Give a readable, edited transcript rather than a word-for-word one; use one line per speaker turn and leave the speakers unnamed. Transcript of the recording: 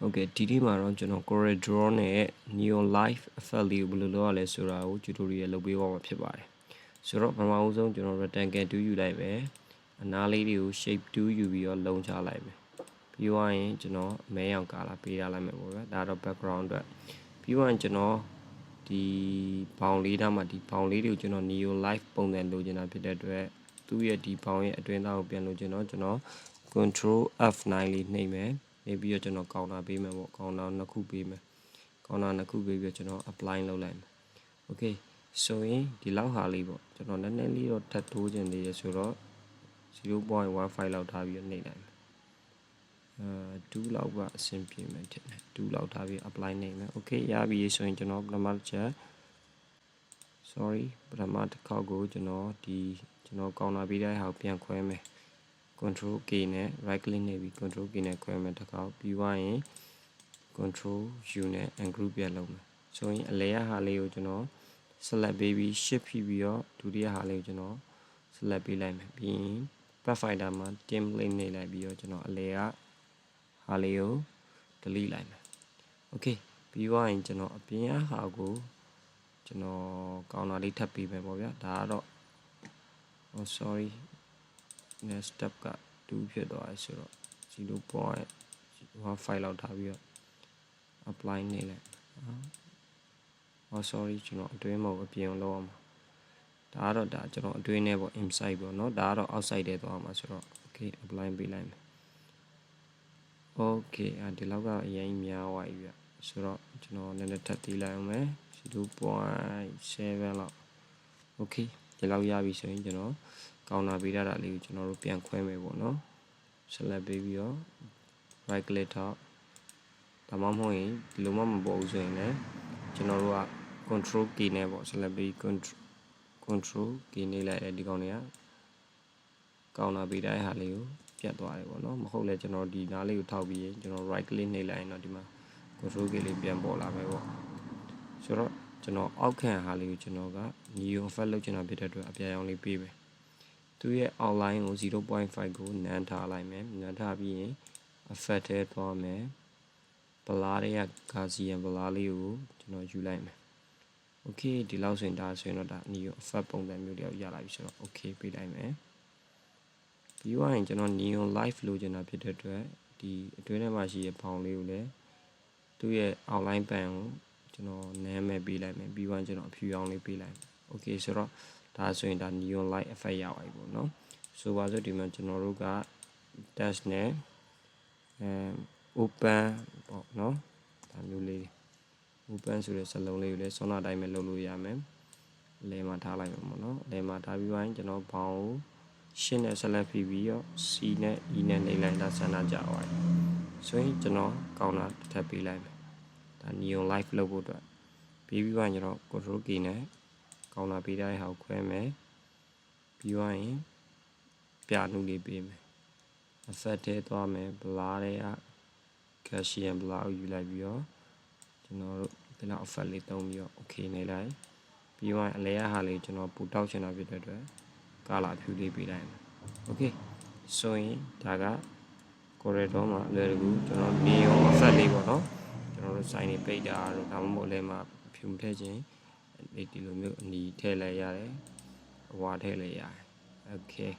Okay ဒီနေ့မှာတော့ကျွန်တော် corridor နဲ့ neon light effect လေးကိုဘယ်လိုလုပ်ရလဲဆိုတာကို tutorial လုပ်ပေးသွားမှာဖြစ်ပါတယ်ဆိုတော့ပထမဦးဆုံးကျွန်တော် rectangle 2ယူလိုက်ပဲအနားလေးတွေကို shape 2ယူပြီးတော့လုံချလိုက်မယ်ပြီးသွားရင်ကျွန်တော်မဲရောင်ကာလာပေးထားလိုက်မယ်ပေါ့ဗျာဒါတော့ background အတွက်ပြီးသွားရင်ကျွန်တော်ဒီဘောင်လေးသားမှာဒီဘောင်လေးတွေကိုကျွန်တော် neon light ပုံစံလိုချင်တာဖြစ်တဲ့အတွက်သူ့ရဲ့ဒီဘောင်ရဲ့အတွင်းသားကိုပြန်လို့ကျွန်တော် control F9 လေးနှိပ်မယ်နေပြီးတော့ကျွန်တော်ကောင်တာပေးမယ်ပေါ့ကောင်တာနှစ်ခုပေးမယ်ကောင်တာနှစ်ခုပေးပြီးတော့ကျွန်တော် apply လုပ်လိုက်မယ် okay ဆိုရင်ဒီလောက်ဟာလေးပေါ့ကျွန်တော်နည်းနည်းလေးတော့ထပ်တိုးခြင်းသေးရဆိုတော့ 0.15 လောက်ထားပြီးတော့နှိပ်လိုက်မယ်2လောက်ကအဆင်ပြေမယ်ထင်တယ်2လောက်ထားပြီး apply နှိပ်မယ် okay ရပြီဆိုရင်ကျွန်တော်ပထမတစ်ချက် sorry ပထမတစ်ခေါက်ကိုကျွန်တော်ကျွန်တော်ကောင်တာပေးတဲ့ဟာကိုပြန်ခွဲမယ် control K နဲ့ right click နှိပ်ပြီး control K နဲ့ခွဲမယ်တစ်ခါပြီးသွားရင် control U နဲ့ ungroup ပြန်လုပ်မယ်ဆိုရင်အလဲရဟာလေးကိုကျွန်တော် select ပေးပြီး shift ဖိပြီးတော့ဒုတိယဟာလေးကိုကျွန်တော် select ပေးလိုက်မယ်ပြီးရင် pathfinder မှာ template နှိပ်လိုက်ပြီးတော့ကျွန်တော်အလဲရဟာလေးကို delete လိုက်မယ် okay ပြီးသွားရင်ကျွန်တော်အပြင်အဟာကိုကျွန်တော်ကောင်တာလေးထပ်ပေးမယ်ပေါ့ဗျာဒါကတော့ oh sorry next step က2ဖြစ်သွားပြီဆိုတော့ 0.15 လောက်ထားပြီးတော့ apply နေလိုက် oh sorry ကျွန်တော်အတွင်းမဟုတ်အပြင်လောက်အောင်ဒါကတော့ဒါကျွန်တော်အတွင်းနဲ့ပေါ့ inside ပေါ့เนาะဒါကတော့ outside ထဲသွားမှာဆိုတော့ okay apply ပေးလိုက်မယ် okay ဒီလောက်ကအရင်များသွားပြီဗျဆိုတော့ကျွန်တော်နည်းနည်းထပ်တီးလိုက်အောင်မယ် 0.7 လောက် okay ဒီလောက်ရပြီဆိုရင်ကျွန်တော်ကောင်တာပေးထားတာလေးကိုကျွန်တော်တို့ပြန်ခွဲမယ်ပေါ့နော် select ပေးပြီးတော့ right click ထောက်ဒါမှမဟုတ်ရင်ဒီလိုမှမပေါ်ဘူးဆိုရင်လည်းကျွန်တော်တို့က control key နဲ့ပေါ့ select ပြီး control key နှိပ်လိုက်တဲ့ဒီကောင်တွေကကောင်တာပေးထားတဲ့ဟာလေးကိုပြတ်သွားတယ်ပေါ့နော်မဟုတ်လဲကျွန်တော်ဒီနားလေးကိုထောက်ပြီးရင်ကျွန်တော် right click နှိပ်လိုက်ရင်တော့ဒီမှာ control key လေးပြန်ပေါ်လာမယ်ပေါ့ဆိုတော့ကျွန်တော်အောက်ခံဟာလေးကိုကျွန်တော်က neon effect လုပ်ချင်တာဖြစ်တဲ့အတွက်အပြာရောင်လေးပေးမယ်သူရဲ့ outline ကို 0.5 ကိုနန်းထားလိုက်မယ်နန်းထားပြီးရင် effect ထဲသွားမယ်ဘလားတွေက Gaussian ဘလားလေးကိုကျွန်တော်ယူလိုက်မယ် okay ဒီလောက်ဆိုရင်ဒါဆိုရင်တော့ဒါ neon effect ပုံစံမျိုးတယောက်ရလာပြီဆိုတော့ okay ပေးလိုက်မယ်ပြီးသွားရင်ကျွန်တော် neon light လိုချင်တာဖြစ်တဲ့အတွက်ဒီအတွင်းထဲမှာရှိတဲ့ဘောင်လေးကိုလည်းသူ့ရဲ့ outline ပန်ကိုကျွန်တော်နမ်းမဲ့ပေးလိုက်မယ်ပြီးသွားရင်ကျွန်တော်အဖြူရောင်လေးပေးလိုက်မယ် okay ဆိုတော့ဒါဆိုရင်ဒါ neon light effect ရပါပြီပေါ့နော်ဆိုပါစို့ဒီမှာကျွန်တော်တို့က test နဲ့open ပေါ့နော်ဒါမျိုးလေး open ဆိုတဲ့စလုံးလေးကိုလည်းဆွမ်းနာတိုင်းပဲလုပ်လို့ရမယ်အလဲမှာထားလိုက်မှာပေါ့နော်အလဲမှာထားပြီးရင်ကျွန်တော်ဘောင်ကိုရှင်းနဲ့ select ပြီးတော့ C နဲ့ E နဲ့နှိပ်လိုက်တာဆန္ဒကြသွားပြီဆိုရင်ကျွန်တော်ကောင်တာထပ်ပေးလိုက်မယ်ဒါ neon light လုပ်ဖို့အတွက်ပြီးပြီးရင်ကျွန်တော် control key နဲ့ကောင်တာပေးတဲ့ဟာကိုခွဲမယ်ပြီးသွားရင်ပြနုလေးပေးမယ် effect ထဲသွားမယ် blur တွေက Gaussian blur ကိုယူလိုက်ပြီးတော့ကျွန်တော်တို့ဒီလောက် effect လေးသုံးပြီးတော့ okay နေလိုက်ပြီးသွားရင်အလဲရဟာလေးကျွန်တော်ပူတောက်ချင်တာဖြစ်တဲ့အတွက် color ဖြူလေးပေးလိုက်မယ် okay ဆိုရင်ဒါက corridor မှာအလွယ်တကူကျွန်တော် neon effect လေးပေါ့နော်ကျွန်တော်တို့ sign တွေပိတ်တာတို့ဒါမှမဟုတ်လဲမှာဖြူထည့်ခြင်းဒီလိုမျိုးအနီထည့်လိုက်ရတယ်အဝါထည့်လိုက်ရတယ် okay